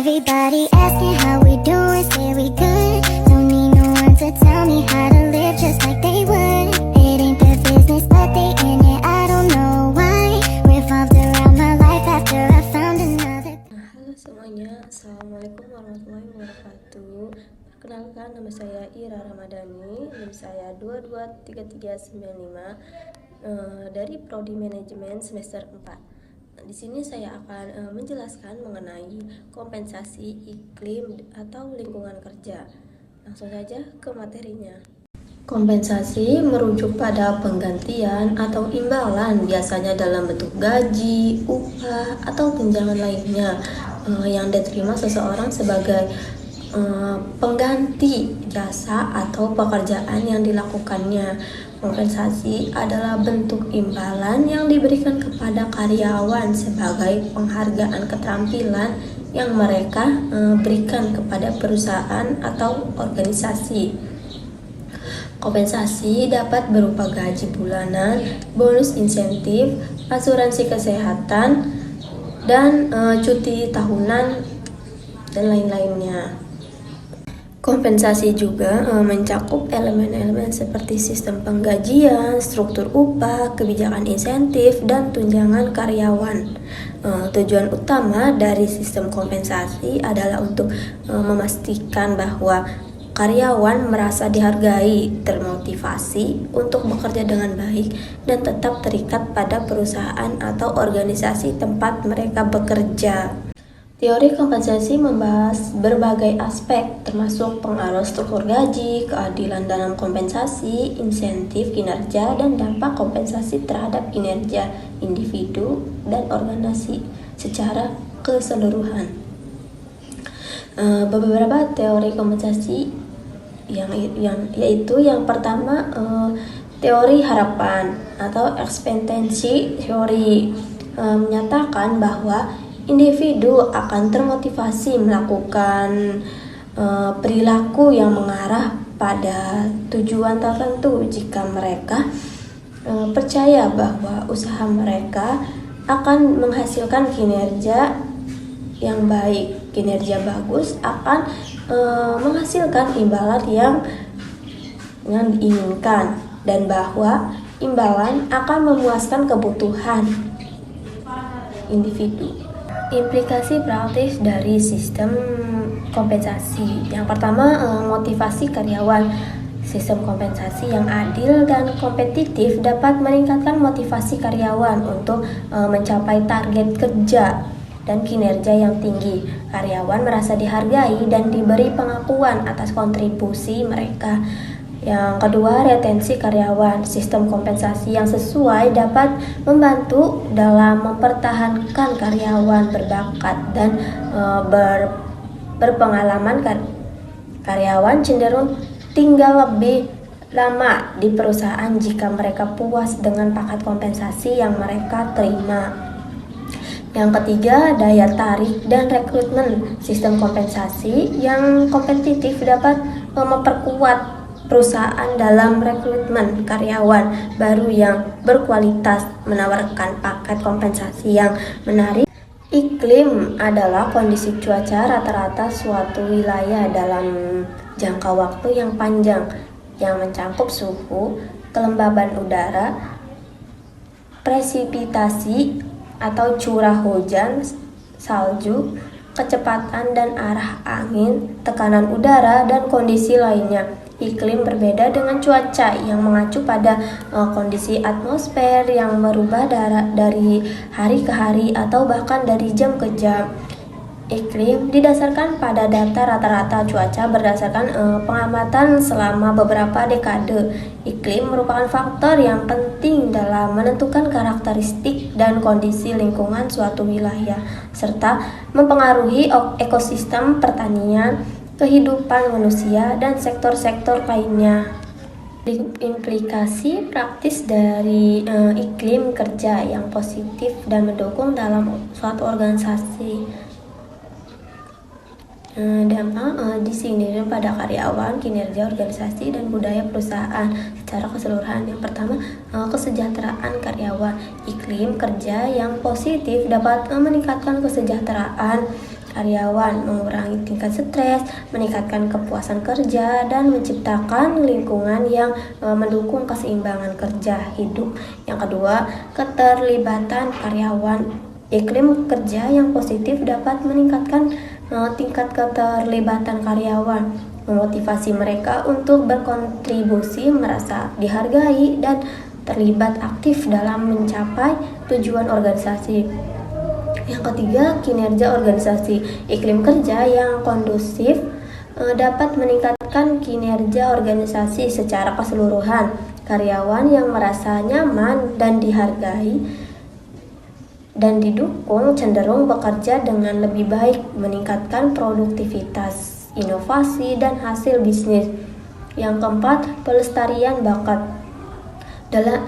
Everybody asking how we doing, say we good. Don't need no one to tell me how to live just like they would. It ain't their business, but they in it, I don't know why. Revolved around my life after I found another. Halo semuanya, Assalamualaikum warahmatullahi wabarakatuh. Perkenalkan, nama saya Ira Ramadhani, NIM saya 223395 dari Prodi Manajemen semester 4. Di sini saya akan menjelaskan mengenai kompensasi iklim atau lingkungan kerja. Langsung saja ke materinya. Kompensasi merujuk pada penggantian atau imbalan, biasanya dalam bentuk gaji, upah, atau tunjangan lainnya yang diterima seseorang sebagai pengganti jasa atau pekerjaan yang dilakukannya. Kompensasi adalah bentuk imbalan yang diberikan kepada karyawan sebagai penghargaan keterampilan yang mereka berikan kepada perusahaan atau organisasi. Kompensasi dapat berupa gaji bulanan, bonus insentif, asuransi kesehatan, dan cuti tahunan, dan lain-lainnya. Kompensasi juga mencakup elemen-elemen seperti sistem penggajian, struktur upah, kebijakan insentif, dan tunjangan karyawan. Tujuan utama dari sistem kompensasi adalah untuk memastikan bahwa karyawan merasa dihargai, termotivasi untuk bekerja dengan baik, dan tetap terikat pada perusahaan atau organisasi tempat mereka bekerja. Teori kompensasi membahas berbagai aspek, termasuk pengaruh struktur gaji, keadilan dalam kompensasi, insentif kinerja, dan dampak kompensasi terhadap kinerja individu dan organisasi secara keseluruhan. Beberapa teori kompensasi yaitu yang pertama, teori harapan atau ekspektasi teori menyatakan bahwa individu akan termotivasi melakukan perilaku yang mengarah pada tujuan tertentu jika mereka percaya bahwa usaha mereka akan menghasilkan kinerja yang baik. Kinerja bagus akan menghasilkan imbalan yang diinginkan, dan bahwa imbalan akan memuaskan kebutuhan individu. Implikasi praktis dari sistem kompensasi. Yang pertama, motivasi karyawan. Sistem kompensasi yang adil dan kompetitif dapat meningkatkan motivasi karyawan untuk mencapai target kerja dan kinerja yang tinggi. Karyawan merasa dihargai dan diberi pengakuan atas kontribusi mereka. Yang kedua, retensi karyawan. Sistem kompensasi yang sesuai dapat membantu dalam mempertahankan karyawan berbakat dan berpengalaman. Karyawan cenderung tinggal lebih lama di perusahaan jika mereka puas dengan paket kompensasi yang mereka terima. Yang ketiga, daya tarik dan rekrutmen. Sistem kompensasi yang kompetitif dapat memperkuat perusahaan dalam rekrutmen karyawan baru yang berkualitas, menawarkan paket kompensasi yang menarik. Iklim adalah kondisi cuaca rata-rata suatu wilayah dalam jangka waktu yang panjang yang mencakup suhu, kelembaban udara, presipitasi atau curah hujan, salju, kecepatan dan arah angin, tekanan udara, dan kondisi lainnya. Iklim berbeda dengan cuaca yang mengacu pada kondisi atmosfer yang berubah dari hari ke hari atau bahkan dari jam ke jam. Iklim didasarkan pada data rata-rata cuaca berdasarkan pengamatan selama beberapa dekade. Iklim merupakan faktor yang penting dalam menentukan karakteristik dan kondisi lingkungan suatu wilayah, serta mempengaruhi ekosistem pertanian, kehidupan manusia, dan sektor-sektor lainnya. Implikasi praktis dari iklim kerja yang positif dan mendukung dalam suatu organisasi. Dampak di sini pada karyawan, kinerja organisasi, dan budaya perusahaan secara keseluruhan. Yang pertama, kesejahteraan karyawan. Iklim kerja yang positif dapat meningkatkan kesejahteraan karyawan, mengurangi tingkat stres, meningkatkan kepuasan kerja, dan menciptakan lingkungan yang mendukung keseimbangan kerja hidup. Yang kedua, keterlibatan karyawan. Iklim kerja yang positif dapat meningkatkan tingkat keterlibatan karyawan, memotivasi mereka untuk berkontribusi, merasa dihargai, dan terlibat aktif dalam mencapai tujuan organisasi. Yang ketiga, kinerja organisasi. Iklim kerja yang kondusif dapat meningkatkan kinerja organisasi secara keseluruhan. Karyawan yang merasa nyaman dan dihargai dan didukung cenderung bekerja dengan lebih baik, meningkatkan produktivitas, inovasi, dan hasil bisnis. Yang keempat, pelestarian bakat.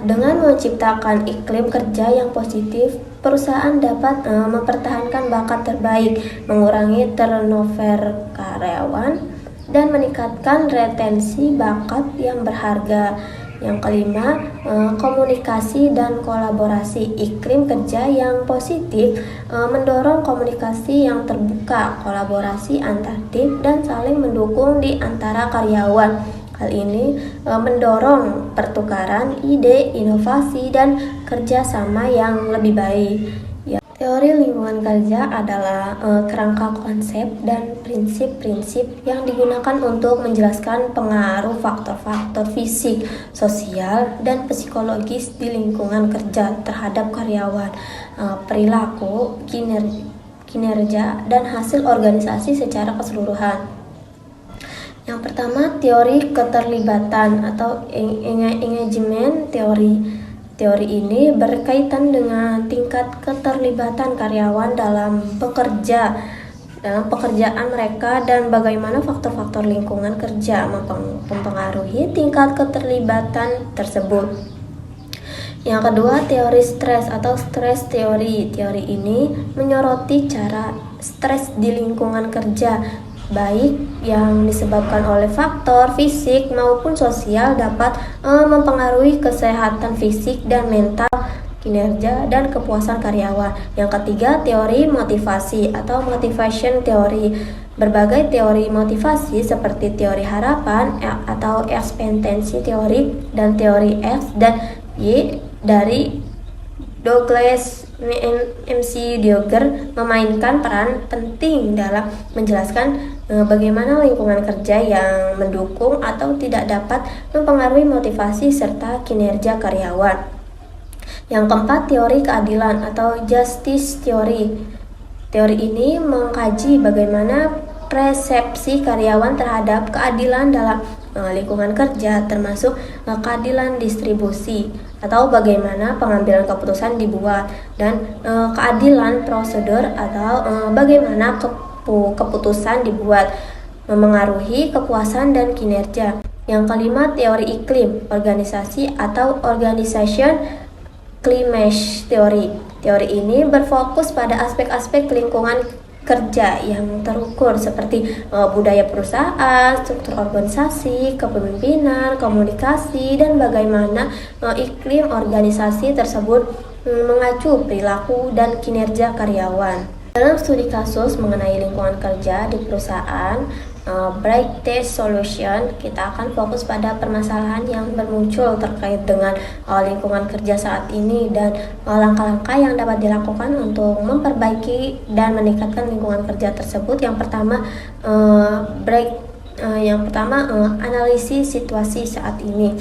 Dengan menciptakan iklim kerja yang positif, perusahaan dapat mempertahankan bakat terbaik, mengurangi turnover karyawan, dan meningkatkan retensi bakat yang berharga. Yang kelima, komunikasi dan kolaborasi. Iklim kerja yang positif mendorong komunikasi yang terbuka, kolaborasi antar tim, dan saling mendukung di antara karyawan. Hal ini mendorong pertukaran ide, inovasi, dan kerjasama yang lebih baik. Teori lingkungan kerja adalah kerangka konsep dan prinsip-prinsip yang digunakan untuk menjelaskan pengaruh faktor-faktor fisik, sosial, dan psikologis di lingkungan kerja terhadap karyawan, perilaku, kinerja, dan hasil organisasi secara keseluruhan. Yang pertama, teori keterlibatan atau engagement theory. Teori ini berkaitan dengan tingkat keterlibatan karyawan dalam pekerjaan mereka dan bagaimana faktor-faktor lingkungan kerja mempengaruhi tingkat keterlibatan tersebut. Yang kedua, teori stres atau stress theory. Teori ini menyoroti cara stres di lingkungan kerja, baik yang disebabkan oleh faktor fisik maupun sosial, dapat mempengaruhi kesehatan fisik dan mental, kinerja, dan kepuasan karyawan. Yang ketiga, teori motivasi atau motivation theory. Berbagai teori motivasi seperti teori harapan atau ekspektasi teori dan teori X dan Y dari Douglas McGregor memainkan peran penting dalam menjelaskan bagaimana lingkungan kerja yang mendukung atau tidak dapat mempengaruhi motivasi serta kinerja karyawan. Yang keempat, teori keadilan atau justice theory. Teori ini mengkaji bagaimana persepsi karyawan terhadap keadilan dalam lingkungan kerja, termasuk keadilan distribusi atau bagaimana pengambilan keputusan dibuat, dan keadilan prosedur atau bagaimana keputusan dibuat memengaruhi kepuasan dan kinerja. Yang kelima, teori iklim organisasi atau organization climate theory. Teori ini berfokus pada aspek-aspek lingkungan kerja yang terukur seperti budaya perusahaan, struktur organisasi, kepemimpinan, komunikasi, dan bagaimana iklim organisasi tersebut mengacu perilaku dan kinerja karyawan. Dalam studi kasus mengenai lingkungan kerja di perusahaan, Bright Test Solution, kita akan fokus pada permasalahan yang bermuncul terkait dengan lingkungan kerja saat ini dan langkah-langkah yang dapat dilakukan untuk memperbaiki dan meningkatkan lingkungan kerja tersebut. Yang pertama, analisis situasi saat ini.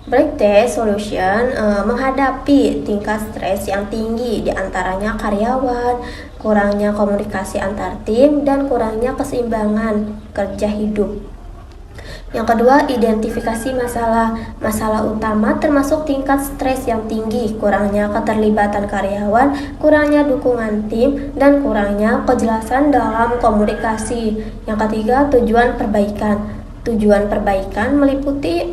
Bright Test Solution menghadapi tingkat stres yang tinggi, di antaranya karyawan, kurangnya komunikasi antar tim, dan kurangnya keseimbangan kerja hidup. Yang kedua, identifikasi masalah utama termasuk tingkat stres yang tinggi, kurangnya keterlibatan karyawan, kurangnya dukungan tim, dan kurangnya kejelasan dalam komunikasi. Yang ketiga, tujuan perbaikan. Tujuan perbaikan meliputi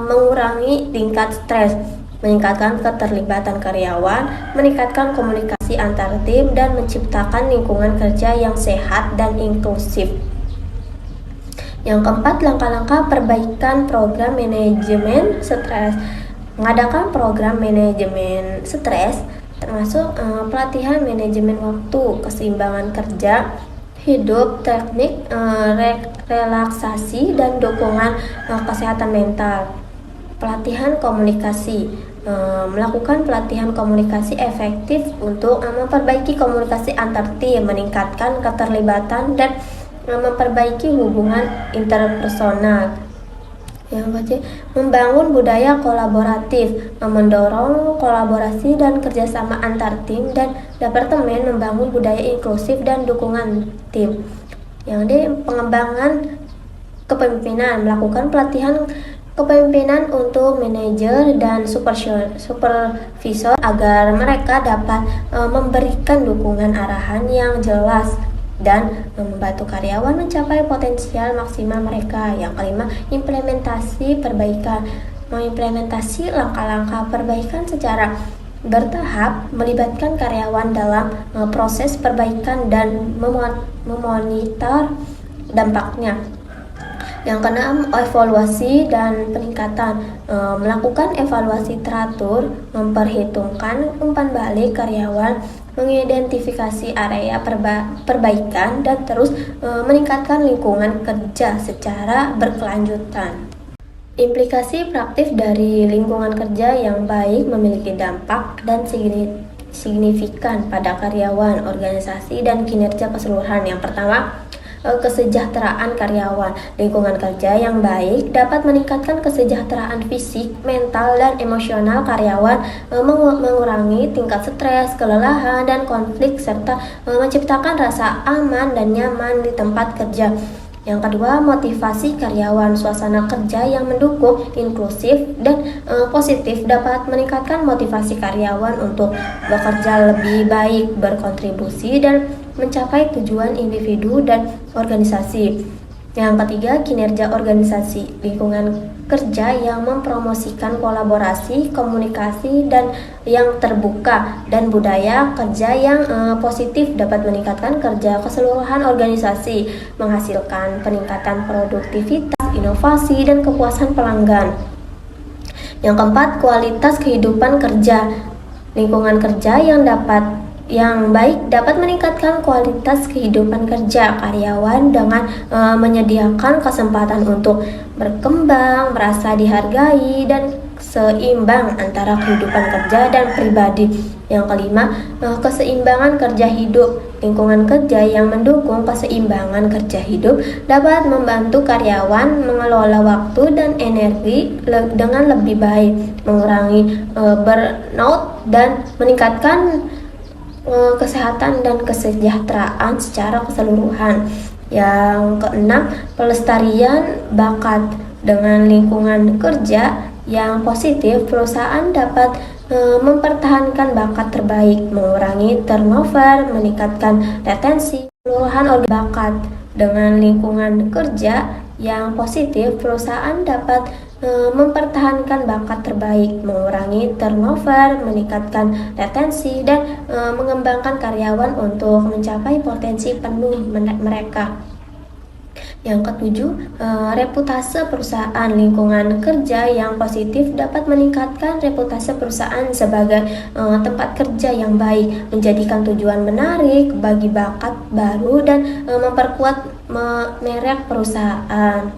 mengurangi tingkat stres, meningkatkan keterlibatan karyawan, meningkatkan komunikasi antar tim, dan menciptakan lingkungan kerja yang sehat dan inklusif. Yang keempat, langkah-langkah perbaikan program manajemen stres. Mengadakan program manajemen stres termasuk pelatihan manajemen waktu, keseimbangan kerja hidup, teknik relaksasi, dan dukungan kesehatan mental. Pelatihan komunikasi, melakukan pelatihan komunikasi efektif untuk memperbaiki komunikasi antar tim, meningkatkan keterlibatan, dan memperbaiki hubungan interpersonal. Yang ketiga, membangun budaya kolaboratif, mendorong kolaborasi dan kerjasama antar tim dan departemen, membangun budaya inklusif dan dukungan tim. Yang D, pengembangan kepemimpinan, melakukan pelatihan kepemimpinan untuk manajer dan supervisor agar mereka dapat memberikan dukungan arahan yang jelas dan membantu karyawan mencapai potensial maksimal mereka. Yang kelima, implementasi perbaikan, mengimplementasi langkah-langkah perbaikan secara bertahap, melibatkan karyawan dalam proses perbaikan dan memonitor dampaknya. Yang keenam, evaluasi dan peningkatan, melakukan evaluasi teratur, memperhitungkan umpan balik karyawan, mengidentifikasi area perbaikan, dan terus meningkatkan lingkungan kerja secara berkelanjutan. Implikasi praktis dari lingkungan kerja yang baik memiliki dampak dan signifikan pada karyawan, organisasi, dan kinerja keseluruhan. Yang pertama, kesejahteraan karyawan. Lingkungan kerja yang baik dapat meningkatkan kesejahteraan fisik, mental, dan emosional karyawan, mengurangi tingkat stres, kelelahan, dan konflik, serta menciptakan rasa aman dan nyaman di tempat kerja. Yang kedua, motivasi karyawan. Suasana kerja yang mendukung, inklusif, dan positif dapat meningkatkan motivasi karyawan untuk bekerja lebih baik, berkontribusi, dan mencapai tujuan individu dan organisasi. Yang ketiga, kinerja organisasi. Lingkungan kerja yang mempromosikan kolaborasi, komunikasi, dan yang terbuka, dan budaya kerja yang positif dapat meningkatkan kerja keseluruhan organisasi, menghasilkan peningkatan produktivitas, inovasi, dan kepuasan pelanggan. Yang keempat, kualitas kehidupan kerja. Lingkungan kerja yang baik dapat meningkatkan kualitas kehidupan kerja karyawan dengan menyediakan kesempatan untuk berkembang, merasa dihargai, dan seimbang antara kehidupan kerja dan pribadi. Yang kelima, keseimbangan kerja hidup. Lingkungan kerja yang mendukung keseimbangan kerja hidup dapat membantu karyawan mengelola waktu dan energi dengan lebih baik, mengurangi burnout, dan meningkatkan kesehatan dan kesejahteraan secara keseluruhan. Yang keenam, pelestarian bakat. Dengan lingkungan kerja yang positif, perusahaan dapat mempertahankan bakat terbaik, mengurangi turnover, meningkatkan retensi keseluruhan bakat. Dengan lingkungan kerja yang positif, perusahaan dapat mempertahankan bakat terbaik, mengurangi turnover, meningkatkan retensi, dan mengembangkan karyawan untuk mencapai potensi penuh mereka. Yang ketujuh, reputasi perusahaan. Lingkungan kerja yang positif dapat meningkatkan reputasi perusahaan sebagai tempat kerja yang baik, menjadikan tujuan menarik bagi bakat baru, dan memperkuat merek perusahaan.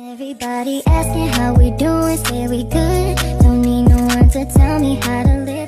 Everybody asking how we doing, say we good. Don't need no one to tell me how to live.